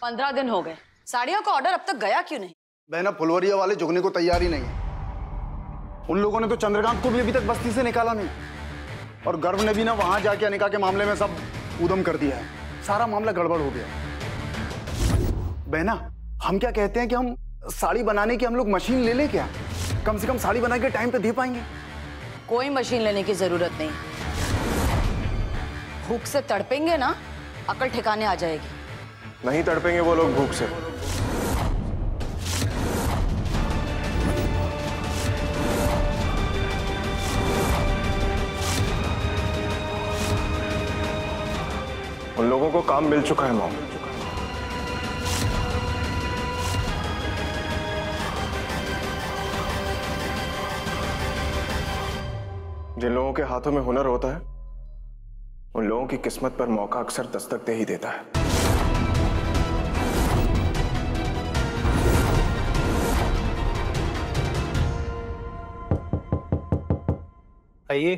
15 दिन हो गए, साड़ियों का ऑर्डर अब तक गया क्यों नहीं? बहना, फुलवरिया वाले झुकने को तैयार ही नहीं है। उन लोगों ने तो चंद्रकांत को भी अभी तक बस्ती से निकाला नहीं, और गर्व ने भी ना वहां जाके अनिका के मामले में सब उदम कर दिया है। सारा मामला गड़बड़ हो गया। बहना, हम क्या कहते हैं कि हम साड़ी बनाने की हम लोग मशीन ले लें क्या? कम से कम साड़ी बना के टाइम पे दे पाएंगे। कोई मशीन लेने की जरूरत नहीं। भूख से तड़पेंगे ना, अकल ठिकाने आ जाएगी। नहीं तड़पेंगे वो लोग भूख से। उन लोगों को काम मिल चुका है मॉम। जिन लोगों के हाथों में हुनर होता है, उन लोगों की किस्मत पर मौका अक्सर दस्तक दे ही देता है। आइए।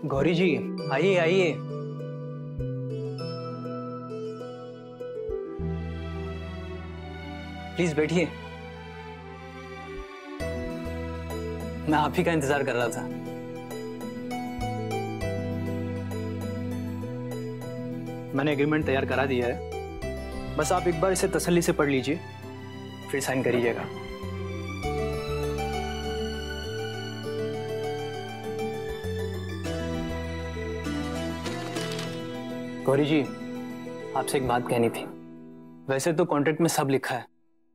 गौरी जी, आइए आइए। प्लीज बैठिए। मैं आप ही का इंतजार कर रहा था। मैंने एग्रीमेंट तैयार करा दिया है, बस आप एक बार इसे तसल्ली से पढ़ लीजिए, फिर साइन करिएगा। गौरी जी, आपसे एक बात कहनी थी। वैसे तो कॉन्ट्रैक्ट में सब लिखा है,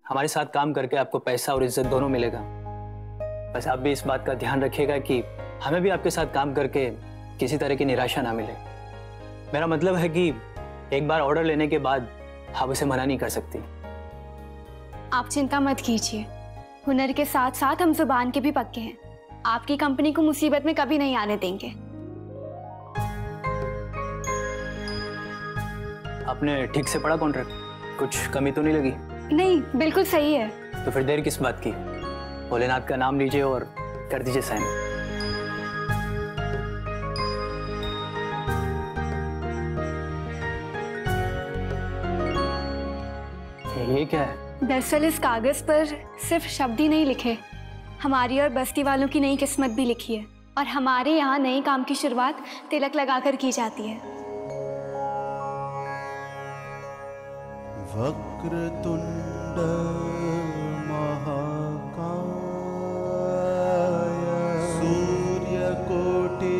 हमारे साथ काम करके आपको पैसा और इज्जत दोनों मिलेगा। बस आप भी इस बात का ध्यान रखिएगा कि हमें भी आपके साथ काम करके किसी तरह की निराशा ना मिले। मेरा मतलब है कि एक बार ऑर्डर लेने के बाद आप उसे मना नहीं कर सकती। आप चिंता मत कीजिए, हुनर के साथ साथ हम जुबान के भी पक्के हैं। आपकी कंपनी को मुसीबत में कभी नहीं आने देंगे। आपने ठीक से पढ़ा कॉन्ट्रैक्ट? कुछ कमी तो नहीं लगी? नहीं, बिल्कुल सही है। तो फिर देर किस बात की? भोलेनाथ का नाम लीजिए और कर दीजिए साइन। ये क्या है? दरअसल इस कागज पर सिर्फ शब्द ही नहीं लिखे, हमारी और बस्ती वालों की नई किस्मत भी लिखी है। और हमारे यहाँ नए काम की शुरुआत तिलक लगाकर की जाती है। वक्रतुंड महाकाय सूर्यकोटि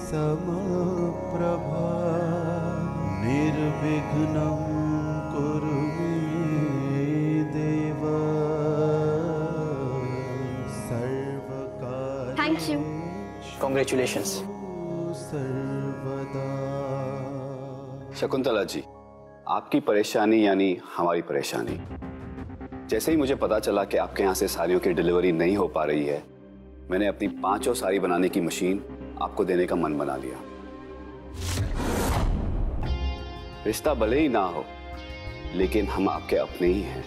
समप्रभा निर्विघ्नं कुरु मे देव सर्वकार्येषु। Thank you. कॉन्ग्रेचुलेशंस। सर्वदा। शकुंतला जी, आपकी परेशानी यानी हमारी परेशानी। जैसे ही मुझे पता चला कि आपके यहाँ से साड़ियों की डिलीवरी नहीं हो पा रही है, मैंने अपनी 5 साड़ी बनाने की मशीन आपको देने का मन बना लिया। रिश्ता भले ही ना हो, लेकिन हम आपके अपने ही हैं।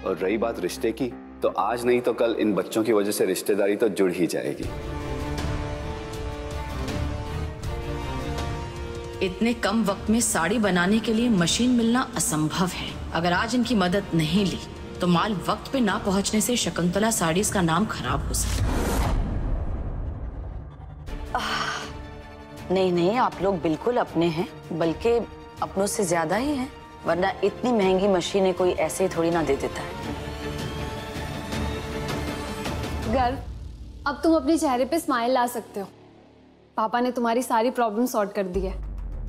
और रही बात रिश्ते की, तो आज नहीं तो कल इन बच्चों की वजह से रिश्तेदारी तो जुड़ ही जाएगी। इतने कम वक्त में साड़ी बनाने के लिए मशीन मिलना असंभव है। अगर आज इनकी मदद नहीं ली तो माल वक्त पे ना पहुंचने से शकुंतला साड़ीज का नाम खराब हो सकता। नहीं नहीं, आप लोग बिल्कुल अपने हैं, बल्कि अपनों से ज्यादा ही हैं, वरना इतनी महंगी मशीनें कोई ऐसे ही थोड़ी ना दे देता है। गर्व, अब तुम अपने चेहरे पे स्माइल ला सकते हो। पापा ने तुम्हारी सारी प्रॉब्लम सॉर्ट कर दी है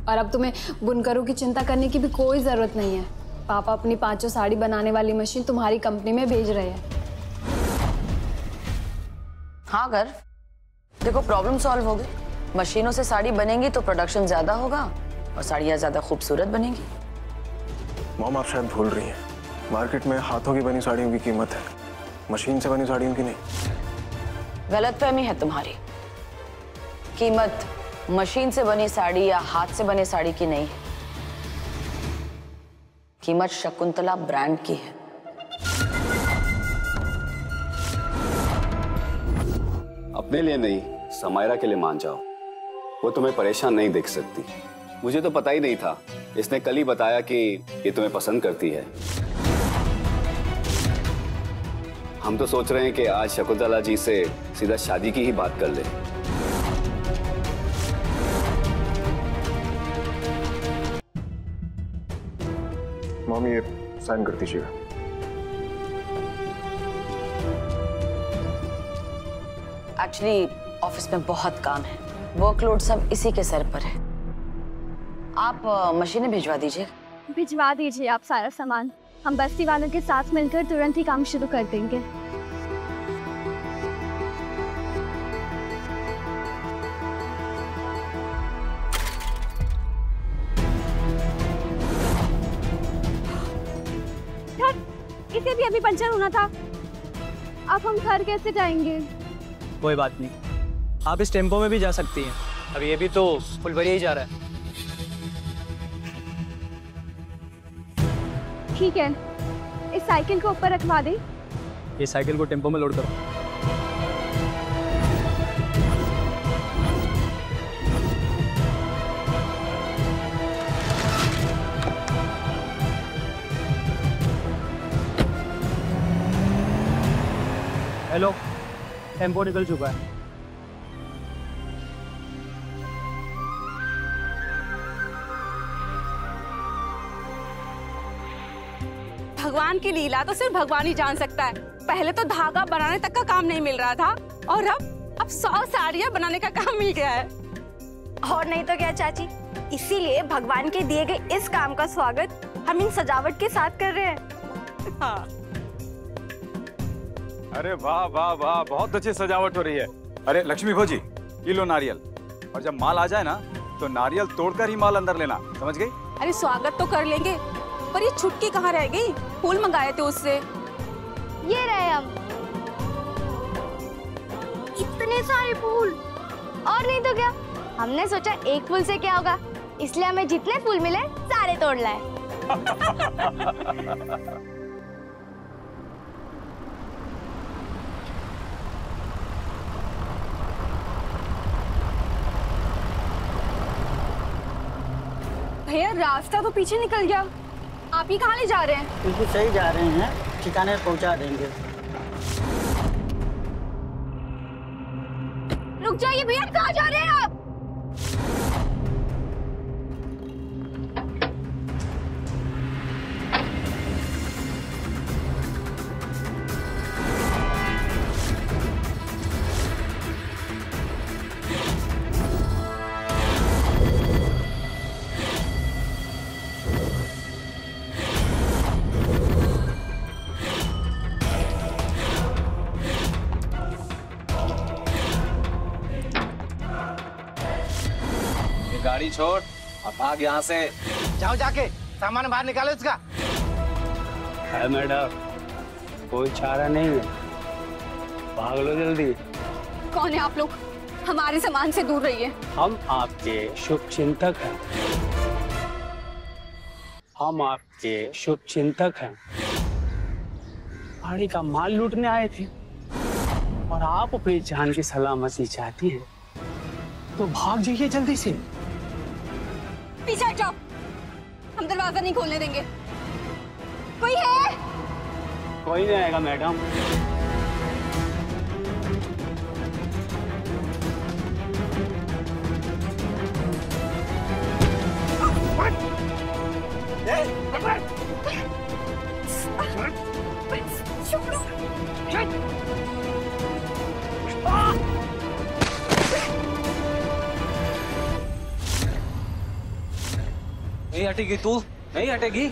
और अब तुम्हें बुनकरों की चिंता करने की भी कोई जरूरत नहीं है। पापा अपनी 5 साड़ी बनाने वाली मशीन तुम्हारी कंपनी में भेज रहे हैं। हाँ गर्व, देखो प्रॉब्लम सॉल्व हो गई। मशीनों से साड़ी बनेंगी तो प्रोडक्शन ज्यादा होगा और साड़ियाँ ज्यादा खूबसूरत बनेंगी। मॉम, आप शायद भूल रही हैं, मार्केट में हाथों की बनी साड़ियों की कीमत है, मशीन से बनी साड़ियों की नहीं। गलतफहमी है तुम्हारी। कीमत मशीन से बनी साड़ी या हाथ से बनी साड़ी की नहीं है, कीमत शकुंतला ब्रांड की है। अपने लिए नहीं, समायरा के लिए मान जाओ। वो तुम्हें परेशान नहीं देख सकती। मुझे तो पता ही नहीं था, इसने कल ही बताया कि ये तुम्हें पसंद करती है। हम तो सोच रहे हैं कि आज शकुंतला जी से सीधा शादी की ही बात कर ले। मॉमी ये साइन कर दीजिएगा। एक्चुअली ऑफिस में बहुत काम है, वर्कलोड सब इसी के सर पर है। आप मशीनें भिजवा दीजिए। भिजवा दीजिए आप सारा सामान, हम बस्ती वालों के साथ मिलकर तुरंत ही काम शुरू कर देंगे। इसे भी अभी पंचर होना था, अब हम घर कैसे जाएंगे? कोई बात नहीं, आप इस टेम्पो में भी जा सकती हैं। अब ये भी तो फुलवरिया ही जा रहा है। ठीक है, इस साइकिल को ऊपर रखवा दे। ये साइकिल को टेम्पो में लोड करो। हेलो, टेम्पो निकल चुका है। भगवान की लीला तो सिर्फ भगवान ही जान सकता है। पहले तो धागा बनाने तक का काम नहीं मिल रहा था और अब 100 साड़ियाँ बनाने का काम मिल गया है। और नहीं तो क्या चाची, इसीलिए भगवान के दिए गए इस काम का स्वागत हम इन सजावट के साथ कर रहे हैं। हाँ। अरे वाह वाह वाह, बहुत अच्छी सजावट हो रही है। अरे लक्ष्मी भोजी, ये लो नारियल, और जब माल आ जाए ना तो नारियल तोड़कर ही माल अंदर लेना, समझ गई? अरे स्वागत तो कर लेंगे, पर ये छुटकी कहाँ रह गई? फूल मंगाए थे उससे। ये रहे हम। इतने सारे फूल, और नहीं तो क्या, हमने सोचा एक फूल से क्या होगा, इसलिए हमें जितने फूल मिले सारे तोड़ लाए। भैया रास्ता तो पीछे निकल गया, आप ही कहाँ ले जा रहे हैं? बिल्कुल सही जा रहे हैं, ठिकाने पहुंचा देंगे। रुक जाइए भैया, कहाँ जा रहे हैं आप? गाड़ी छोड़ और भाग यहाँ से। जाओ, जाके सामान बाहर निकालो इसका। है मैडम, कोई चारा नहीं है, भाग लो जल्दी। कौन है आप लोग? हमारे सामान से दूर रहिए। हम आपके शुभ चिंतक हैं। हम आपके शुभ चिंतक हैं। पहाड़ी का माल लूटने आए थे और आप अपनी जान की सलामती चाहती हैं, तो भाग जाइए जल्दी से। पीछे हट जाओ, हम दरवाजा नहीं खोलने देंगे। कोई है? कोई नहीं आएगा मैडम। नहीं हटेगी तू, नहीं हटेगी।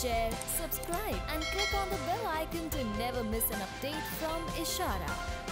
share, subscribe and click on the bell icon to never miss an update from Ishara.